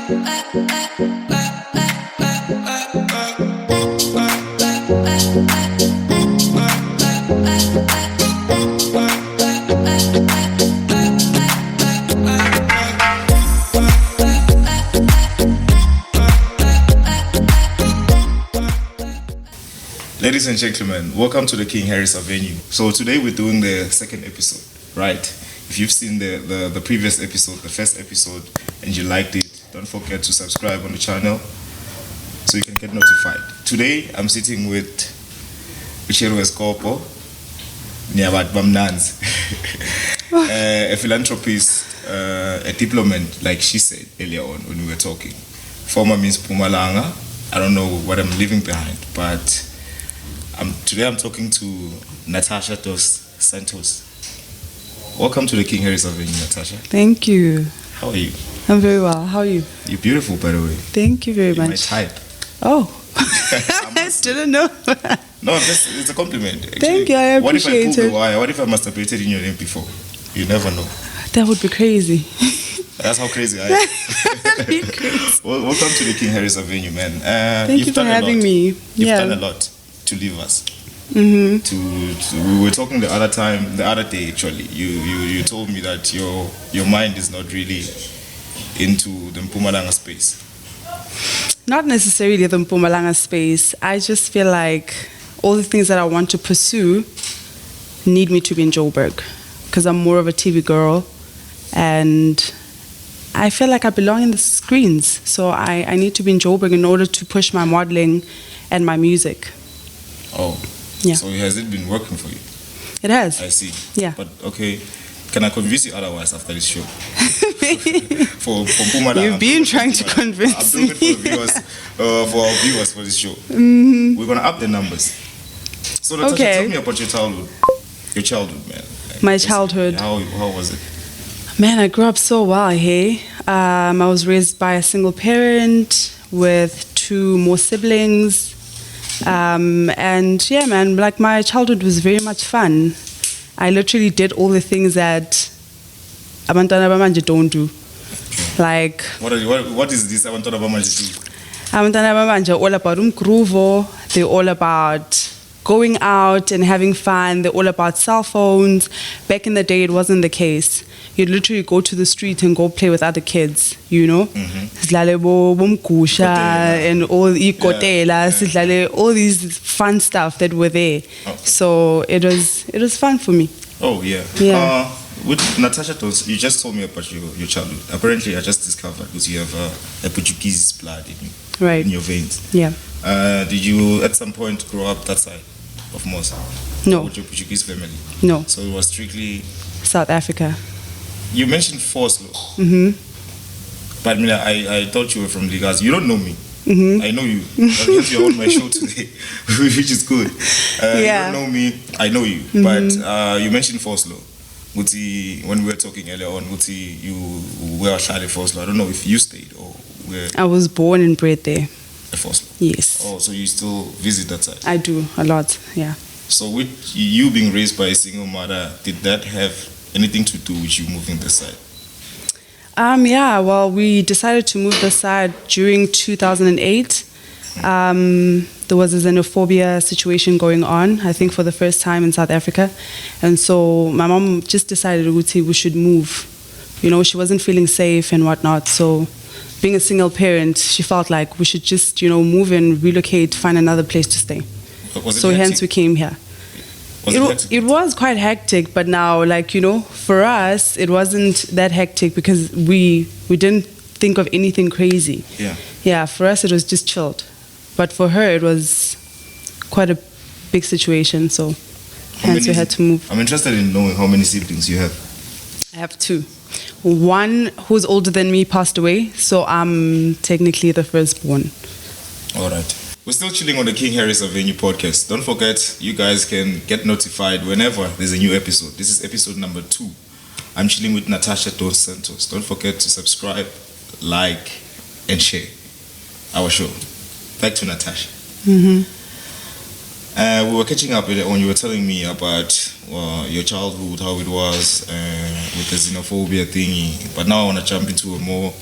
Ladies and gentlemen, welcome to the King Harris Avenue. So today we're doing the second episode, right? If you've seen the previous episode, the first episode, and you liked it, don't forget to subscribe on the channel so you can get notified. Today I'm sitting with Uchero Escopo, Nyabat Bamnans, a philanthropist, a diplomat, like she said earlier on when we were talking. Former Miss Mpumalanga. I don't know what I'm leaving behind, but today I'm talking to Natasha dos Santos. Welcome to the King Harris Avenue, Natasha. Thank you. How are you? I'm very well. How are you? You're beautiful, by the way. Thank you very You're much. my type. Oh, I didn't know. No, it's a compliment. Actually. Thank you. I What if I appreciate pulled it. the wire? What if I masturbated in your name before? You never know. That would be crazy. That's how crazy I am. That'd be crazy. Welcome to the King Harris Avenue, man. Thank you for having me. You've done a lot to leave us. Mm-hmm. We were talking the other day actually. You told me that your mind is not really into the Mpumalanga space. Not necessarily the Mpumalanga space. I just feel like all the things that I want to pursue need me to be in Joburg because I'm more of a TV girl and I feel like I belong in the screens. So I need to be in Joburg in order to push my modeling and my music. Oh. Yeah. So has it been working for you? It has. I see. Yeah. But okay, can I convince you otherwise after this show? for Mpumalanga. You've been trying to convince I'm doing it for our viewers for this show. Mm-hmm. We're gonna up the numbers. So Natasha, tell me about your childhood. Your childhood, man. My childhood. How was it? Man, I grew up so well, hey. I was raised by a single parent with 2 more siblings. And yeah, man, like my childhood was very much fun. I literally did all the things that abantwana bamanje don't do. Like what is this abantwana bamanje do? Abantwana bamanje are all about umgruvo. They're all about going out and having fun. They're all about cell phones. Back in the day, it wasn't the case. You'd literally go to the street and go play with other kids, you know? Sidlale bomgusha and all all these fun stuff that were there. Oh. So it was fun for me. Oh, yeah. Yeah. With Natasha, you just told me about your childhood. Apparently, I just discovered because you have a Portuguese blood in you, Right. in your veins. Yeah. Did you at some point grow up that side of Mosa? No. With your Portuguese family? No. So it was strictly... South Africa. You mentioned Forslo. Mm-hmm. But I thought you were from Ligas. You don't know me. Mm-hmm. I know you. Because you're on my show today, which is good. Yeah. You don't know me. I know you. Mm-hmm. But you mentioned Forslo. When we were talking earlier on, you were at Forslo. I don't know if you stayed or where. I was born and bred there. At Forslo. Yes. Oh, so you still visit that side? I do a lot, yeah. So with you being raised by a single mother, did that have anything to do with you moving this side? Yeah, well, we decided to move this side during 2008. There was a xenophobia situation going on, I think for the first time in South Africa. And so my mom just decided we should move. You know, she wasn't feeling safe and whatnot. So being a single parent, she felt like we should just, move and relocate, find another place to stay. So hence we came here. It was quite hectic, but now, for us, it wasn't that hectic because we didn't think of anything crazy. Yeah. Yeah, for us, it was just chilled. But for her, it was quite a big situation, so hence we had to move. I'm interested in knowing how many siblings you have. I have 2. One who's older than me passed away, so I'm technically the firstborn. All right. We're still chilling on the King Harris Avenue podcast. Don't forget, you guys can get notified whenever there's a new episode. This is episode number 2. I'm chilling with Natasha dos Santos. Don't forget to subscribe, like, and share our show. Back to Natasha. Mm-hmm. We were catching up when you were telling me about your childhood, how it was with the xenophobia thingy. But now I want to jump into a more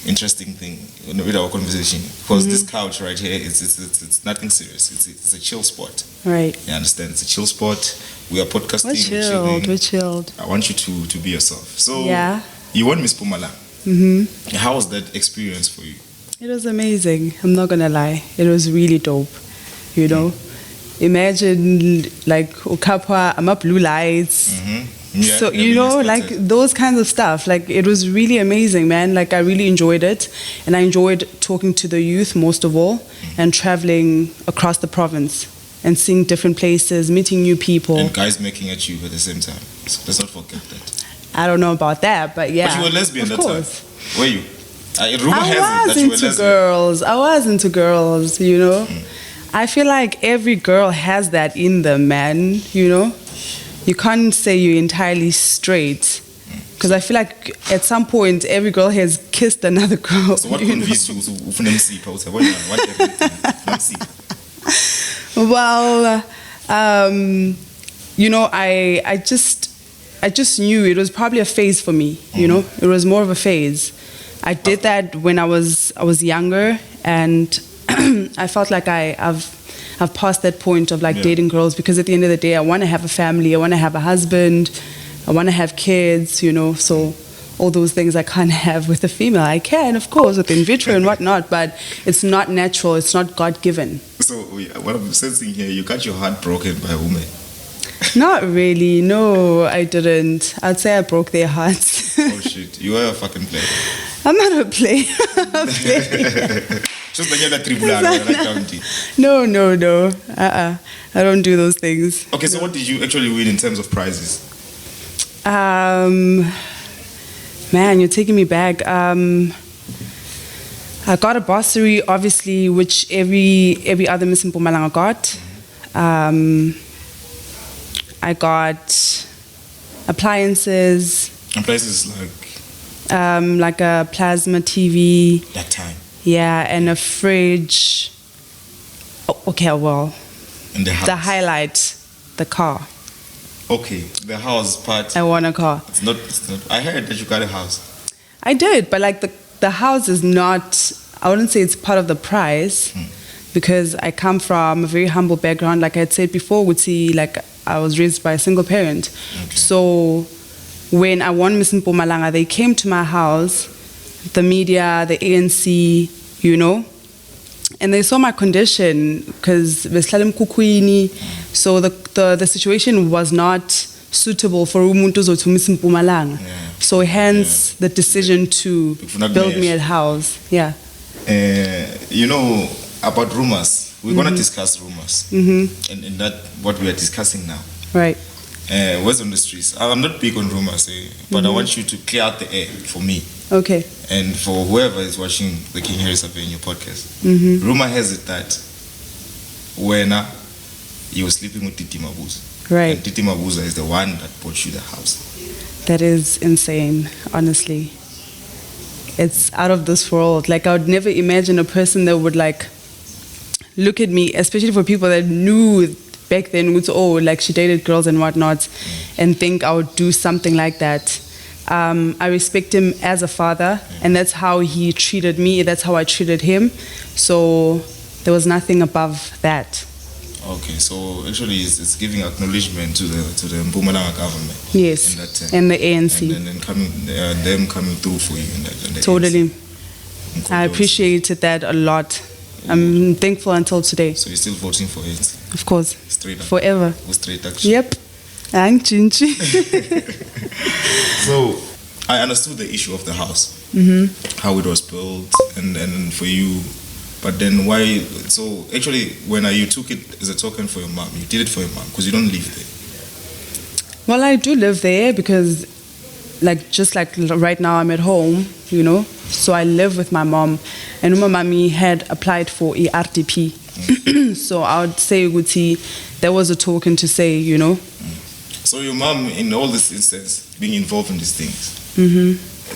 interesting thing with our conversation, because this couch right here, it's nothing serious. It's a chill spot. Right. You understand? It's a chill spot. We are podcasting. We're chilled. I want you to be yourself. So yeah. You won Miss Mpumalanga. Mm-hmm. How was that experience for you? It was amazing. I'm not gonna lie. It was really dope. You know, imagine like ukapwa, I'm up blue lights. Mm-hmm. Yeah, so you know, like those kinds of stuff. Like it was really amazing, man. Like I really enjoyed it, and I enjoyed talking to the youth most of all, and traveling across the province and seeing different places, meeting new people. And guys making at you at the same time. So let's not forget that. I don't know about that, but yeah. But you were lesbian that time. Were you? Rumor I has it that you were lesbian. I was into girls, you know. I feel like every girl has that in them, man, you know. You can't say you're entirely straight. Because I feel like at some point, every girl has kissed another girl. So what convinced you to Well, you know, I just knew it was probably a phase for me, you know. It was more of a phase. I did that when I was younger, and I felt like I've passed that point of like dating girls, because at the end of the day, I want to have a family, I want to have a husband, I want to have kids, you know. So all those things I can't have with a female. I can, of course, with in vitro and whatnot, but it's not natural, it's not God-given. So what I'm sensing here, you got your heart broken by a woman. Not really, no, I didn't. I'd say I broke their hearts. Oh shit, you are a fucking player. I'm not a player. No. I don't do those things. Okay, so what did you actually win in terms of prizes? Man, you're taking me back. I got a bursary, obviously, which every other Miss Mpumalanga got. I got appliances. Appliances like a plasma TV. That time. Yeah, and a fridge. Oh, okay, well. And the house. The highlight, the car. Okay, the house part. I want a car. It's not. I heard that you got a house. I did, but like the house is not. I wouldn't say it's part of the prize, because I come from a very humble background. Like I had said before, like I was raised by a single parent. Okay. So when I won Miss Mpumalanga, they came to my house, the media, the ANC, you know, and they saw my condition, because so the situation was not suitable for umuntu to Miss Mpumalanga. So hence the decision to build me a house. Yeah. You know about rumors. We're gonna discuss rumors, and that what we are discussing now. Right. What's on the streets? I'm not big on rumors, but I want you to clear out the air for me. Okay. And for whoever is watching the King Harry Avenue podcast, rumor has it that when you were sleeping with Titi Mabuza, right? And Titi Mabuza is the one that bought you the house. That is insane, honestly. It's out of this world. Like I would never imagine a person that would like look at me, especially for people that knew back then, like she dated girls and whatnot, and think I would do something like that. I respect him as a father, and that's how he treated me. That's how I treated him. So there was nothing above that. Okay, so actually it's giving acknowledgement to the Mpumalanga government. Yes, in that, and the ANC. And then them coming through for you in that. Totally. ANC. I appreciated that a lot. I'm thankful until today. So you're still voting for it? Of course. Straight up? Forever. Straight action? Yep. I'm Chinchi. So I understood the issue of the house, how it was built, and for you. But then why? So actually, when you took it as a token for your mom, you did it for your mom because you don't live there. Well, I do live there because, just like right now, I'm at home, you know. So I live with my mom, and my mommy had applied for a RTP. So I would say, there was a token to say, you know. So your mom, in all this instance, being involved in these things,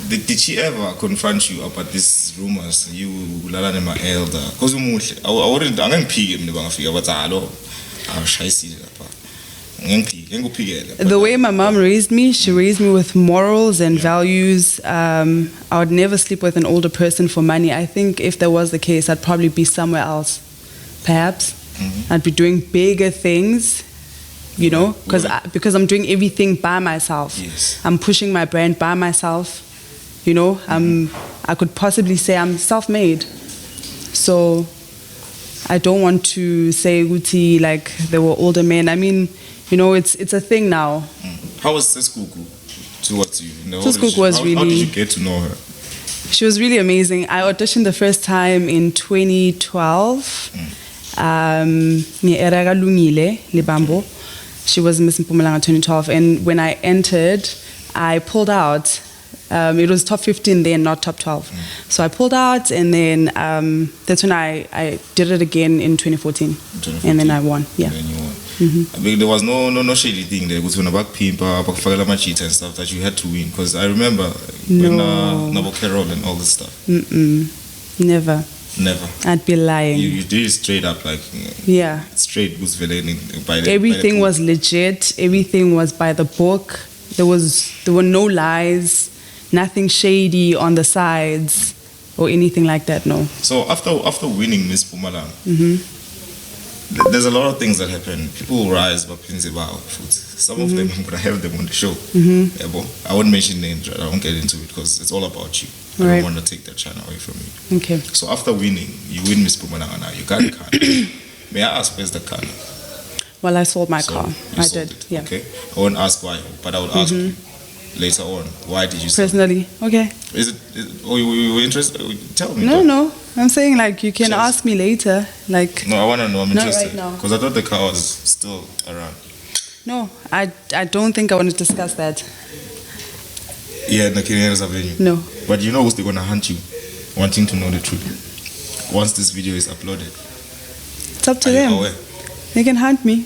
did she ever confront you about these rumors? You lala nema elder, because I wouldn't. I'm going to pick him. The way my mom raised me, she raised me with morals and values. I would never sleep with an older person for money. I think if that was the case, I'd probably be somewhere else. Perhaps I'd be doing bigger things, you know, because I'm doing everything by myself. Yes. I'm pushing my brand by myself. You know, I could possibly say I'm self-made. So I don't want to say Uti like there were older men. I mean, you know, it's a thing now. How was Seskuku towards you? Seskuku was how really... did you get to know her? She was really amazing. I auditioned the first time in 2012. Lungile Libambo. She was Miss Mpumalanga 2012. And when I entered, I pulled out. It was top 15 then, not top 12. So I pulled out, and then that's when I did it again in 2014. And then I won. Yeah. Then you won. I mean, there was no shady thing there. It was about Pimpa, Fakala Machita and stuff that you had to win. Because I remember when Nabo Carol and all this stuff. Never. Never. I'd be lying. You did it straight up, like straight was everything was legit. Everything was by the book. There were no lies. Nothing shady on the sides or anything like that, no. So after winning Miss Mpumalanga, there's a lot of things that happen. People rise, but some of them, I'm going to have them on the show. I won't mention names, right? I won't get into it because it's all about you. I don't want to take that shine away from you. Okay. So after winning, you win Miss Mpumalanga now. You got a car. May I ask, where's the car? Well, I sold my car. I did, it. yeah. Okay. I won't ask why, but I would ask you later on, why did you sell it? Personally, okay. Or you were interested? Tell me. No. I'm saying like you can ask me later. Like no, I want to know. I'm interested. Not right now. Because I thought the car was still around. No, I don't think I want to discuss that. Yeah, the Kenya's Avenue. No. But you know who's going to hunt you, wanting to know the truth. Once this video is uploaded. It's up to them. Aware? They can hunt me.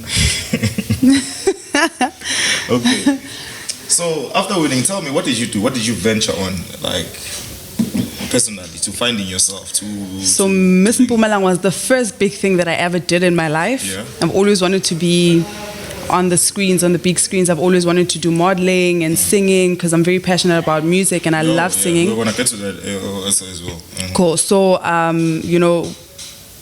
Okay. So after winning, tell me, what did you do? What did you venture on, like personally, to finding yourself? So Miss Mpumalanga was the first big thing that I ever did in my life. Yeah. I've always wanted to be on the screens, on the big screens. I've always wanted to do modeling and singing because I'm very passionate about music and I love singing. We're gonna get to that as well. Cool. So you know,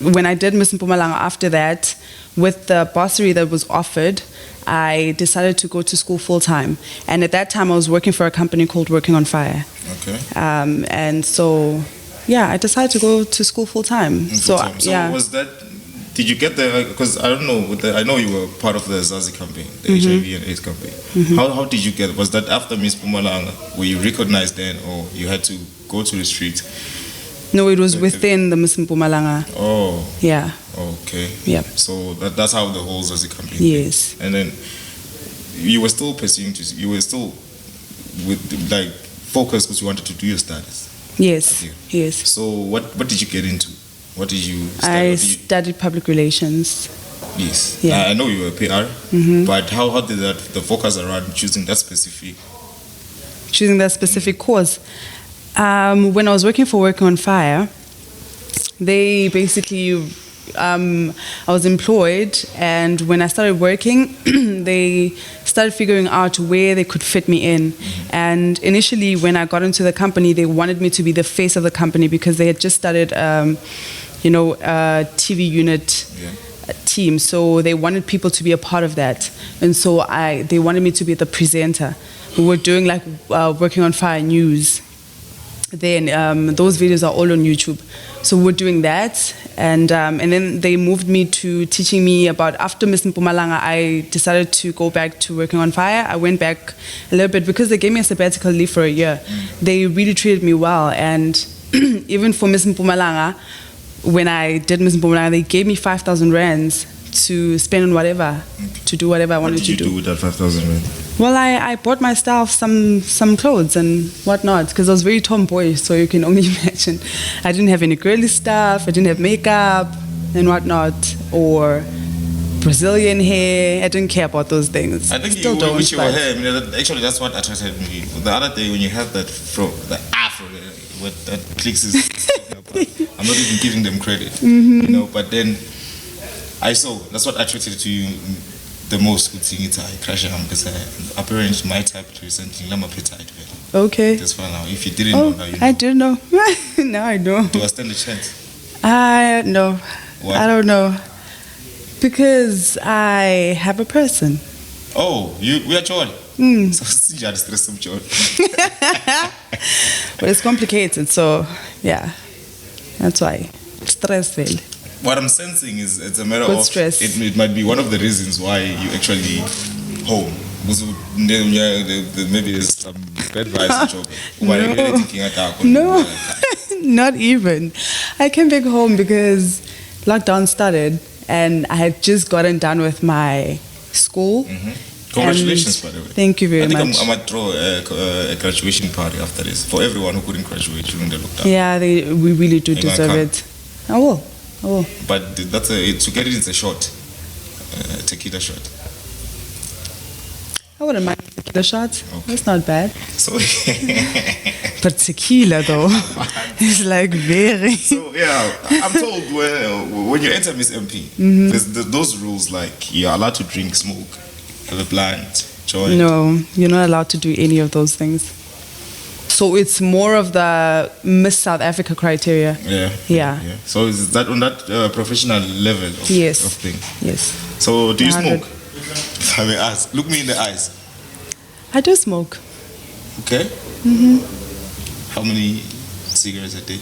when I did Miss Mpumalanga after that, with the bursary that was offered, I decided to go to school full time. And at that time, I was working for a company called Working on Fire. Okay. And so, yeah, I decided to go to school full time. So was that? Did you get there? Because I don't know. I know you were part of the Zazi campaign, the HIV and AIDS campaign. How did you get it? Was that after Miss Mpumalanga? Were you recognized then, or you had to go to the street? No, it was within the Miss Mpumalanga. Oh. Yeah. Okay. Yeah. So that's how the whole Zazi campaign. Yes. And then you were still pursuing. You were still with like focused because you wanted to do your studies. Yes. Yes. So what did you get into? What did you study? I studied public relations. Yes. Yeah. I know you were a PR, but how did the focus around choosing that specific course? When I was working for Working on Fire, they basically, I was employed, and when I started working, they started figuring out where they could fit me in. And initially, when I got into the company, they wanted me to be the face of the company because they had just started, a TV unit team. So they wanted people to be a part of that. And so they wanted me to be the presenter. We were doing like Working on Fire news. Then those videos are all on YouTube. So we're doing that, and then they moved me to teaching me about, after Miss Mpumalanga, I decided to go back to Working on Fire. I went back a little bit because they gave me a sabbatical leave for a year. They really treated me well, and even for Miss Mpumalanga, when I did Miss Mpumalanga, they gave me 5,000 rands to spend on whatever, to do whatever I wanted to do. What did you do with that 5,000 rand? Well, I bought myself some clothes and whatnot because I was very tomboyish, so you can only imagine. I didn't have any girly stuff, I didn't have makeup and whatnot, or Brazilian hair. I didn't care about those things. I think Still don't, with your hair, actually that's what attracted me. The other day when you have that the afro, what that clicks is talking about. I'm not even giving them credit, but then I saw, that's what attracted to you the most good thing is I crash because apparently my type recently I'm appetite. Okay. Just for now. If you didn't know now, you know. I do know. Now I know. Do I stand a chance? No. Why? I don't know. Because I have a person. Oh, we are John. So stress of John. But it's complicated, so yeah. That's why. Stress really. What I'm sensing is it's a matter Good of stress. It might be one of the reasons why you actually home. Maybe there's some bad vibes in No, not even. I came back home because lockdown started and I had just gotten done with my school. Congratulations, by the way. Thank you very I think much. I might throw a graduation party after this for everyone who couldn't graduate during the lockdown. Yeah, we really do deserve it. I will. But to get it, it's a shot. Tequila shot. I wouldn't mind tequila shots. Okay. That's not bad. So, But tequila though, is like very. so yeah, I'm told when you enter Miss MP, there's those rules like you're allowed to drink, smoke, have a blunt, joint. No, you're not allowed to do any of those things. So it's more of the Miss South Africa criteria. Yeah. So is that on that professional level of, Yes. of thing? Yes. So do you 100. smoke? If I may ask, look me in the eyes. I do smoke. Okay. How many cigarettes a day?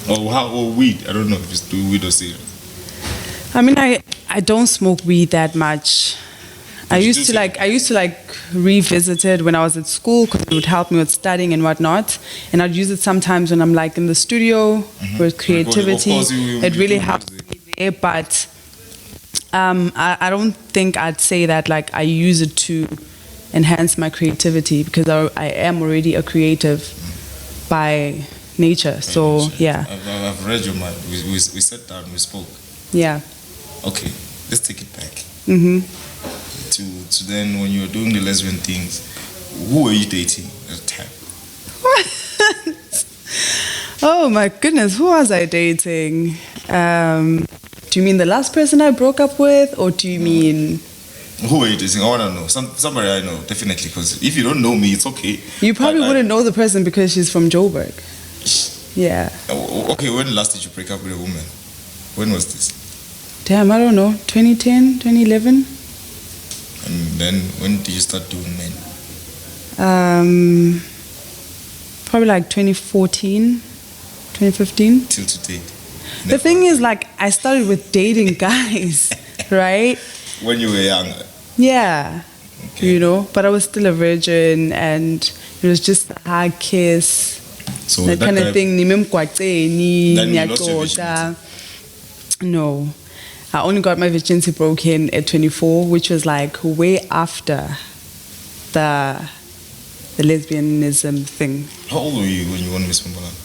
Or weed? I don't know if it's weed or cigarettes. I mean, I don't smoke weed that much. I you used do to like revisit it when I was at school because it would help me with studying and whatnot. And I'd use it sometimes when I'm like in the studio with creativity. Of course, it really helps me there, but I don't think I'd say that like I use it to enhance my creativity because I am already a creative by nature. So yeah. I've read your mind. We sat down, we spoke. Yeah. Okay, let's take it back. To then when you were doing the lesbian things, who were you dating at the time? Oh my goodness, who was I dating? Do you mean the last person I broke up with, or do you mean? Who are you dating? I want to know. Somebody I know, definitely. Because if you don't know me, it's okay. You probably wouldn't know the person because she's from Joburg. Yeah. Okay, when last did you break up with a woman? When was this? Damn, I don't know. 2010, 2011? And then when did you start doing men? Probably like 2014, 2015. Till today? The thing is, like, I started with dating guys, right? When you were younger? Yeah. Okay. You know, but I was still a virgin and it was just a hard kiss. So that kind of thing. Then you lost your virginity? No. I only got my virginity broken at 24, which was like way after the lesbianism thing. How old were you when you won Miss Mpumalanga?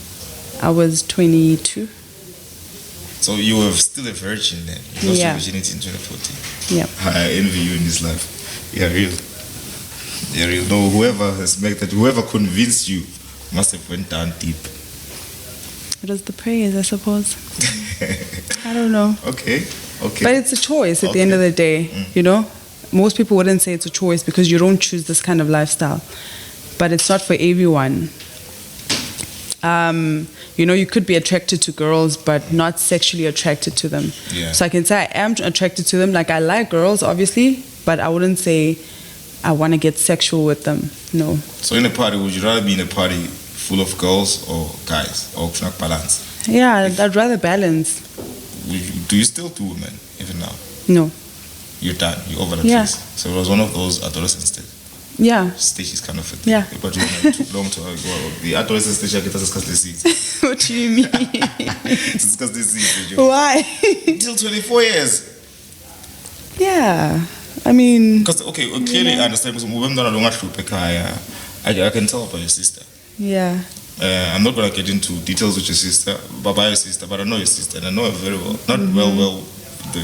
I was 22. So you were still a virgin then? You lost Yeah. your virginity in 2014? Yeah. I envy you in this life. Yeah, real. Yeah, real. No, whoever convinced you must have went down deep. It was the praise, I suppose. I don't know. Okay. But it's a choice at the end of the day, you know? Most people wouldn't say it's a choice because you don't choose this kind of lifestyle. But it's not for everyone. You know, you could be attracted to girls but not sexually attracted to them. Yeah. So I can say I am attracted to them. Like, I like girls, obviously, but I wouldn't say I want to get sexual with them. No. So in a party, would you rather be in a party full of girls or guys? Or not balance? Yeah, I'd rather balance. Do you still do women even now? No. You're done. You're over the Yeah. phase. So it was one of those adolescent Yeah. stages kind of a thing. Yeah. But you were too long to the adolescent stage I get to discuss the seeds. What do you mean? Discuss the seeds. Why? Till 24 years. Yeah. I mean, Because, okay, clearly I understand. I can tell by your sister. yeah. I'm not going to get into details with your sister, but by your sister, but I know your sister and I know her very well. Not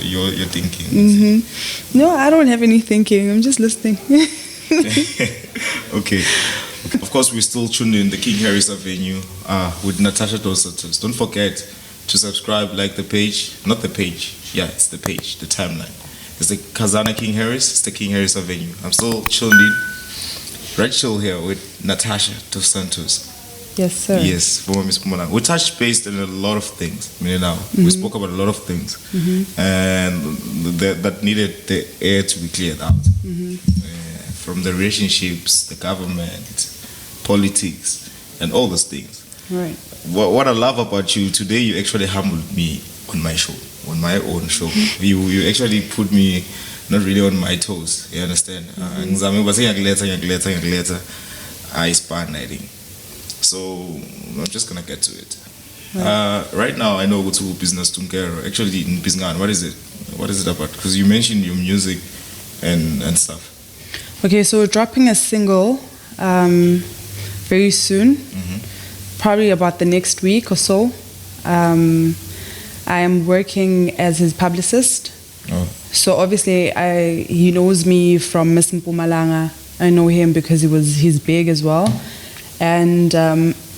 your thinking. No, I don't have any thinking. I'm just listening. Okay. Of course, we're still tuned in the King Harris Avenue with Natasha Santos. Don't forget to subscribe, like the page. Not the page. Yeah, it's the page, the timeline. It's the Kazana King Harris. It's the King Harris Avenue. I'm still chilling, right chill here with Natasha to Santos. Yes, sir. Yes, for Miss Mpumalanga. We touched base on a lot of things. I mean, now we spoke about a lot of things, and that needed the air to be cleared out. From the relationships, the government, politics, and all those things. Right. What I love about you today, you actually humbled me on my show, on my own show. You actually put me not really on my toes. You understand? I span, I think. So I'm just gonna get to it. Right now, I know what's business Tunkero. Actually, in Bisngan, what is it? What is it about? Because you mentioned your music and stuff. Okay, so we're dropping a single very soon, probably about the next week or so. I am working as his publicist. Oh. So obviously, he knows me from Miss Mpumalanga. I know him because he's big as well. And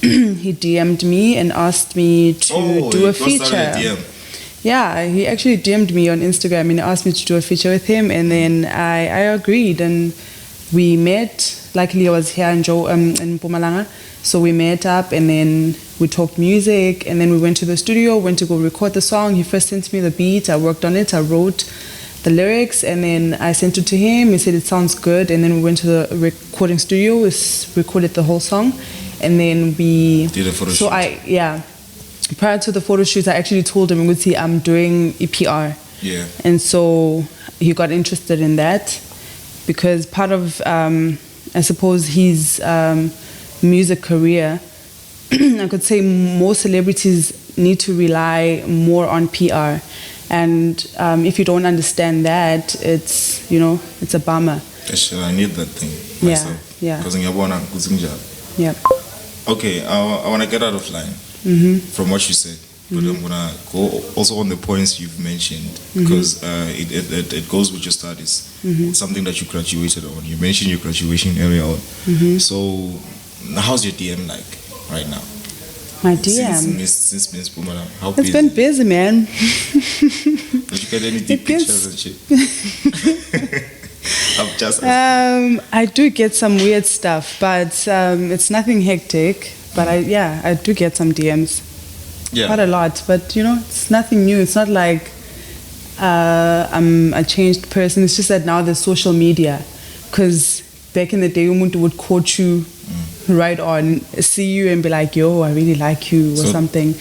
he DM'd me and asked me to do a feature. Yeah, he actually DM'd me on Instagram and asked me to do a feature with him, and then I agreed, and we met. Luckily, I was here in Mpumalanga, so we met up, and then we talked music, and then we went to the studio, went to go record the song. He first sent me the beat, I worked on it, I wrote the lyrics, and then I sent it to him. He said it sounds good, and then we went to the recording studio, we recorded the whole song, and then we did a photo shoot. Prior to the photo shoot, I actually told him, I'm doing EPR. Yeah. And so he got interested in that because part of, I suppose, his music career, I could say most celebrities need to rely more on PR. And if you don't understand that, it's a bummer. I need that thing myself. Yeah. Because Yeah. Okay, I want to get out of line from what you said, but I'm gonna go also on the points you've mentioned because it goes with your studies. It's something that you graduated on. You mentioned your graduation earlier on. So, how's your DM like right now? My DM. Since Miss Mpumalanga, how it's been busy, man. Did you get any deep pictures and shit? I'm just I do get some weird stuff, but it's nothing hectic. But I do get some DMs. Yeah. Quite a lot, but it's nothing new. It's not like I'm a changed person. It's just that now there's social media. Because back in the day, umuntu would quote you right on, see you and be like, yo, I really like you or something.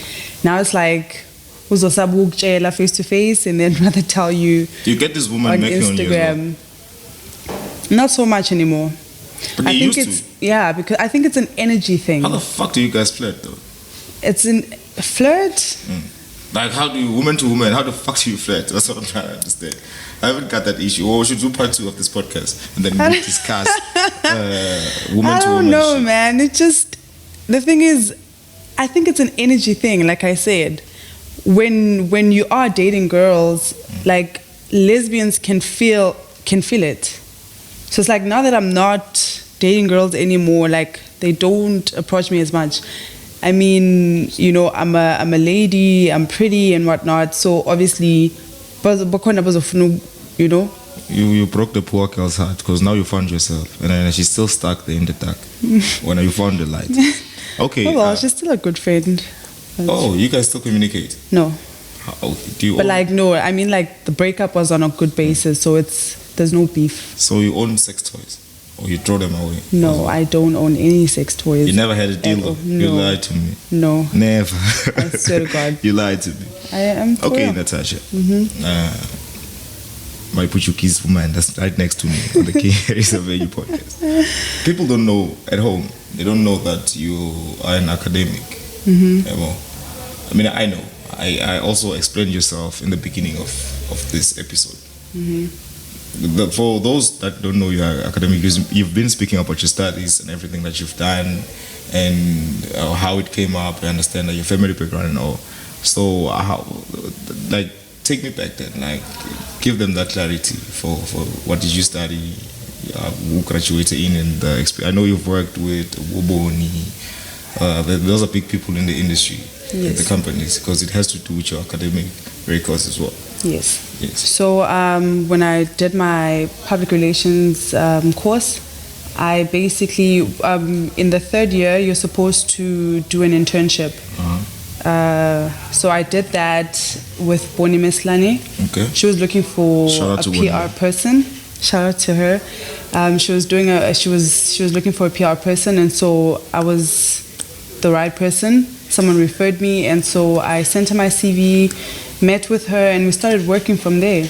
Now it's like, uzosabukela face to face and then rather tell you. Do you get this woman on making Instagram? On you as well? Not so much anymore. But they used to. Yeah, because I think it's an energy thing. How the fuck do you guys flirt though? It's a flirt. Like how do you, woman to woman, how the fuck do you flirt? That's what I'm trying to understand. I haven't got that issue. Or we should do part 2 of this podcast and then we discuss woman to woman. I don't know, shit. man. It just, the thing is, I think it's an energy thing. Like I said, when you are dating girls, like lesbians can feel it. So it's like now that I'm not dating girls anymore, like they don't approach me as much. I mean, I'm a lady, I'm pretty and whatnot. So obviously, you broke the poor girl's heart because now you found yourself and she's still stuck there in the dark when you found the light. Okay. Oh, well, she's still a good friend. Oh, you guys still communicate? No. How, do you? But no, I mean the breakup was on a good basis, so there's no beef. So you own sex toys? Or you throw them away? No, I don't own any sex toys. You never had a deal? No. You lied to me. No. Never. I swear to God. You lied to me. I am. Okay, Natasha. My Portuguese woman that's right next to me on the King Harris Avenue podcast. People don't know at home. They don't know that you are an academic. Well, I mean, I know. I also explained yourself in the beginning of this episode. For those that don't know you are academic, you've been speaking about your studies and everything that you've done and how it came up. I understand that your family background and all. So, take me back then. Like, give them that clarity for what did you study, who graduated in, and I know you've worked with Woboni. Those are big people in the industry, yes. the companies, because it has to do with your academic records as well. Yes. Yes. So when I did my public relations course, I basically, in the third year, you're supposed to do an internship. So I did that with Boni Meslani. Okay. She was looking for Shout out a to PR Boni. person. Shout out to her. She was looking for a PR person, and so I was the right person. Someone referred me, and so I sent her my CV, met with her, and we started working from there.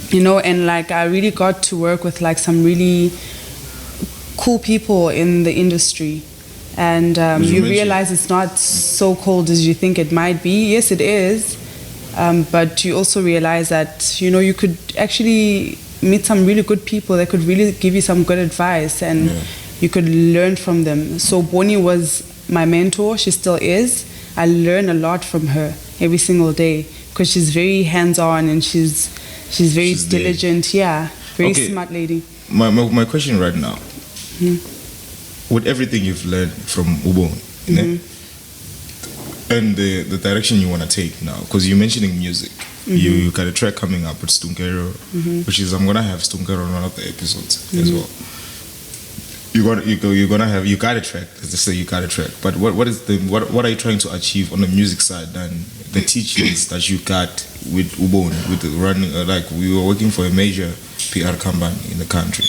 You know, and like I really got to work with like some really cool people in the industry. And you realize it's not so cold as you think it might be. Yes, it is. But you also realize that, you know, you could actually meet some really good people that could really give you some good advice, and you could learn from them. So Boni was my mentor. She still is. I learn a lot from her every single day because she's very hands-on and she's very diligent. There. Yeah, very smart lady. My question right now. With everything you've learned from Ubon, and the direction you want to take now, because you're mentioning music, you got a track coming up with Stunkero, which is I'm gonna have Stunkero on one of the episodes as well. You got a track. Let's just say you got a track. But what are you trying to achieve on the music side? And the teachings that you got with Ubon, with the running, like we were working for a major PR company in the country.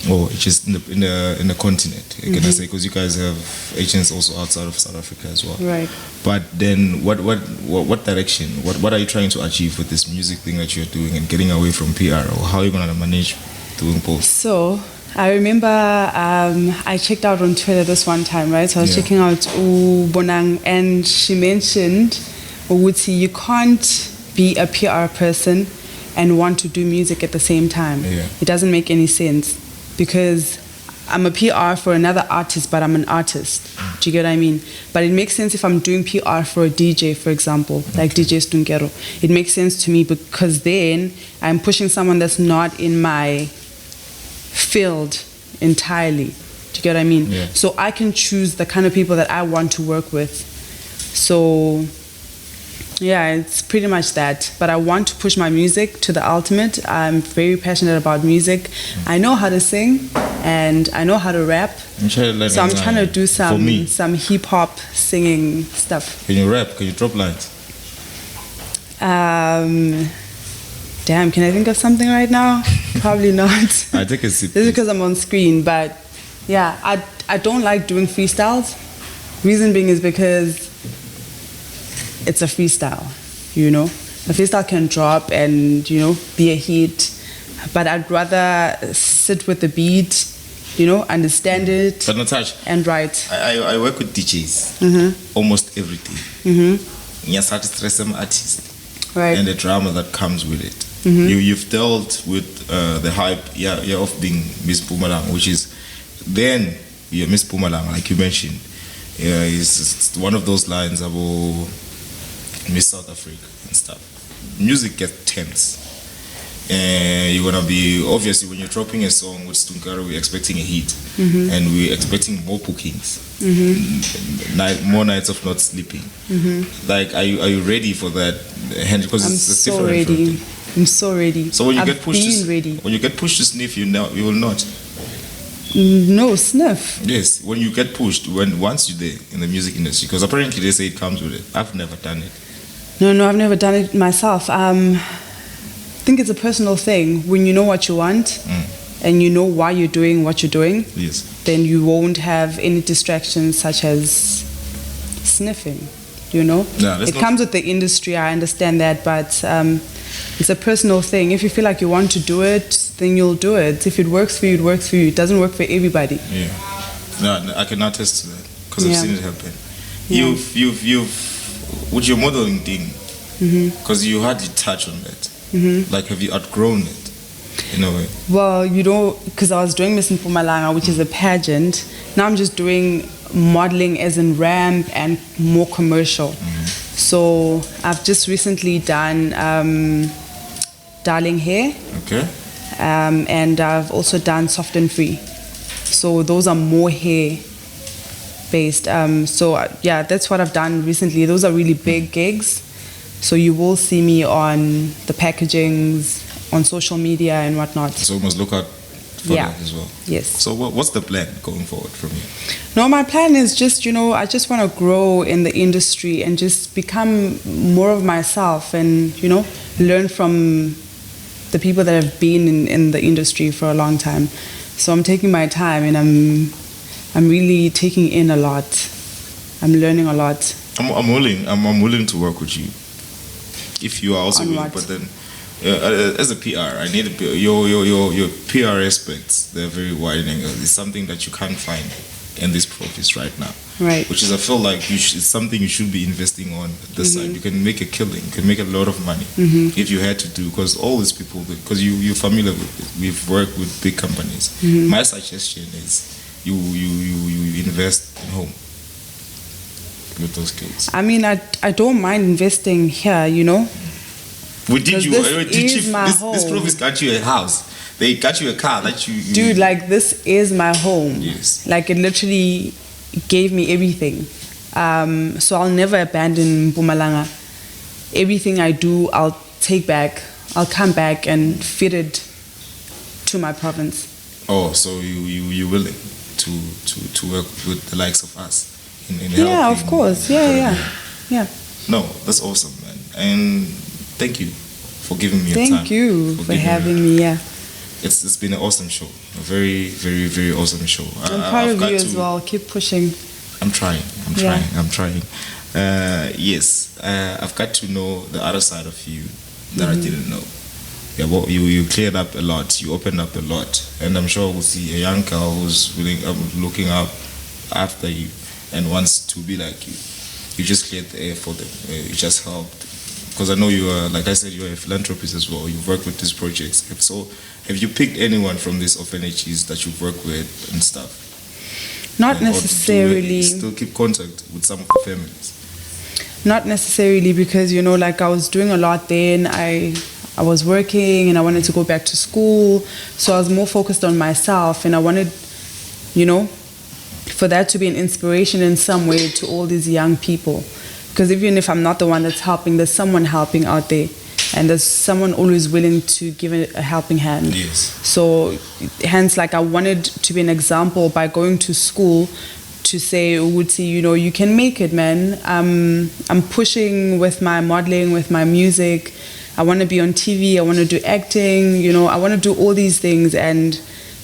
Or just in the continent, can I say? Because you guys have agents also outside of South Africa as well. Right. But then, what direction? What are you trying to achieve with this music thing that you're doing and getting away from PR? Or how are you gonna manage doing both? So I remember I checked out on Twitter this one time, right? So I was checking out Bonang, and she mentioned, Uguti, you can't be a PR person and want to do music at the same time. Yeah. It doesn't make any sense. Because I'm a PR for another artist, but I'm an artist. Do you get what I mean? But it makes sense if I'm doing PR for a DJ, for example, like DJ Stunkero. It makes sense to me because then I'm pushing someone that's not in my field entirely. Do you get what I mean? Yeah. So I can choose the kind of people that I want to work with. So yeah, it's pretty much that. But I want to push my music to the ultimate. I'm very passionate about music. I know how to sing and I know how to rap. So I'm trying to do some hip hop singing stuff. Can you rap? Can you drop lines? Damn, can I think of something right now? Probably not. I take a sip. This is because I'm on screen, but yeah, I don't like doing freestyles. Reason being is because it's a freestyle, you know. A freestyle can drop and, you know, be a hit, but I'd rather sit with the beat, you know, understand it. But Natasha, and write. I work with DJs almost every day. Yes, artist, right? And the drama that comes with it. You've dealt with the hype, of being Miss Mpumalanga, which is then you're Miss Mpumalanga, like you mentioned. Yeah, it's one of those lines about Miss South Africa and stuff. Music gets tense. And you're gonna be, obviously when you're dropping a song with Stunkara, we're expecting a hit. And we're expecting more bookings. More nights of not sleeping. Like, are you ready for that? Because it's so different. Ready. I'm so ready. So when you get pushed to sniff, you will not. No, sniff. Yes, when you get pushed, once you're there in the music industry, because apparently they say it comes with it. I've never done it. No, I've never done it myself. I think it's a personal thing. When you know what you want and you know why you're doing what you're doing, yes, then you won't have any distractions such as sniffing, you know? It comes with the industry, I understand that, but it's a personal thing. If you feel like you want to do it, then you'll do it. If it works for you, it works for you. It doesn't work for everybody. Yeah. No, I can attest to that because I've seen it happen. Yeah. You've with your modeling thing, because you hardly touch on that. Like, have you outgrown it in a way? Well, you know, because I was doing Miss Mpumalanga, which is a pageant. Now I'm just doing modeling as in ramp and more commercial. So I've just recently done Darling Hair. Okay. And I've also done Soft and Free. So those are more hair based. So yeah, that's what I've done recently. Those are really big gigs. So you will see me on the packagings, on social media and whatnot. So we must look out for that as well. Yes. So what's the plan going forward from here? No, my plan is just, I just want to grow in the industry and just become more of myself and, learn from the people that have been in the industry for a long time. So I'm taking my time and I'm really taking in a lot. I'm learning a lot. I'm willing to work with you if you are also willing. But then, as a PR, I need your PR aspects. They're very widening. It's something that you can't find in this profits right now. Right. Which is, I feel like it's something you should be investing on this side. You can make a killing. You can make a lot of money if you had to do. Because all these people, because you're familiar with it. We've worked with big companies. My suggestion is you invest in home with those kids. I mean, I don't mind investing here, This profits got you a house. They got you a car that you Dude, like, this is my home. Yes. Like, it literally gave me everything. So I'll never abandon Mpumalanga. Everything I do, I'll take back. I'll come back and fit it to my province. Oh, so you're willing to work with the likes of us in yeah, helping? Of course. Yeah. No, that's awesome, man. And thank you for giving me your time. Thank you for having me. Yeah. It's been an awesome show. A very, very, very awesome show. I'm proud of you as well. Keep pushing. I'm trying. Yes, I've got to know the other side of you that I didn't know. Yeah, well, you cleared up a lot. You opened up a lot, and I'm sure we'll see a young girl who's looking up after you and wants to be like you. You just cleared the air for them. You just helped. Because I know you are, like I said, you're a philanthropist as well. You've worked with these projects. So, have you picked anyone from these orphanages that you've worked with and stuff? Not necessarily. Still keep contact with some of the families? Not necessarily, because, like, I was doing a lot then. I was working and I wanted to go back to school. So I was more focused on myself, and I wanted, for that to be an inspiration in some way to all these young people. Because even if I'm not the one that's helping, there's someone helping out there. And there's someone always willing to give it a helping hand. Yes. So hence, like, I wanted to be an example by going to school to say, Uguti, you can make it, man. I'm pushing with my modeling, with my music. I want to be on TV. I want to do acting. I want to do all these things. And,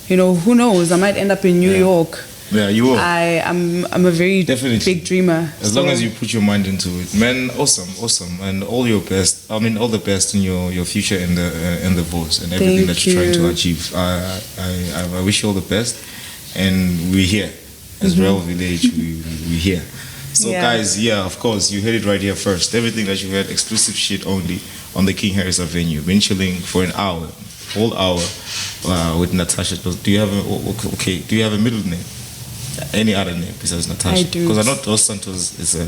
who knows? I might end up in New York. Yeah, you will. I'm a very big dreamer. As long as you put your mind into it, man. Awesome, and all your best. I mean, all the best in your future and the voice and everything that you're trying to achieve. I wish you all the best, and we're here as Real Village. We're here. So guys, of course, you heard it right here first. Everything that you heard, exclusive shit only on the King Harris Avenue. Been chilling for an hour, whole hour, with Natasha. Do you have a middle name? Any other name besides Natasha? I do. Because I know Dos Santos is a...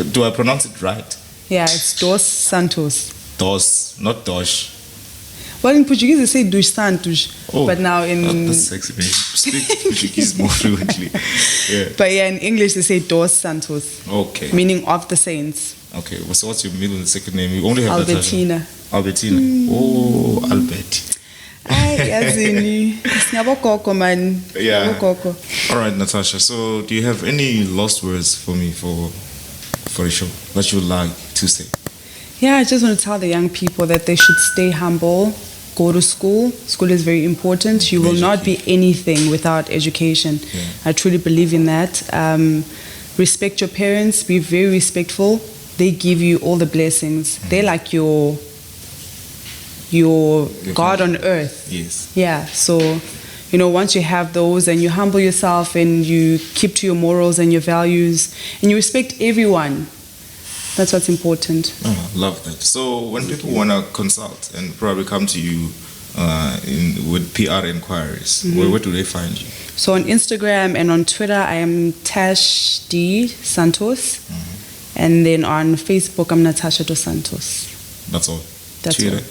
Do I pronounce it right? Yeah, it's Dos Santos. Dos, not Dosh. Well, in Portuguese they say Dos Santos. Oh, but now in... That's sexy, man. Speak Portuguese more fluently. Yeah. But in English they say Dos Santos. Okay. Meaning of the saints. Okay, so what's your middle and second name? You only have Albertina. Natasha. Albertina. Oh, Albert. Man. Yeah. All right, Natasha. So, do you have any last words for me for the show that you would like to say? Yeah, I just want to tell the young people that they should stay humble, go to school. School is very important. You will not be anything without education. Yeah. I truly believe in that. Respect your parents. Be very respectful. They give you all the blessings. They're like your God on earth. Yes. Yeah. So, once you have those and you humble yourself and you keep to your morals and your values and you respect everyone, that's what's important. Oh, love that. So when people want to consult and probably come to you with PR inquiries, where do they find you? So on Instagram and on Twitter, I am Tash D Santos. And then on Facebook, I'm Natasha dos Santos. That's all? That's Twitter? all.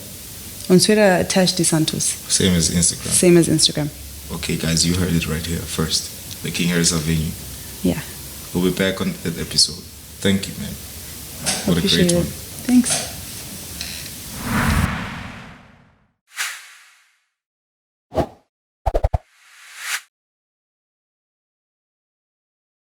On Twitter, Tash D Santos. Same as Instagram? Same as Instagram. Okay, guys, you heard it right here first. The King Harris Avenue. Yeah. We'll be back on that episode. Thank you, man. What a great one. Thanks.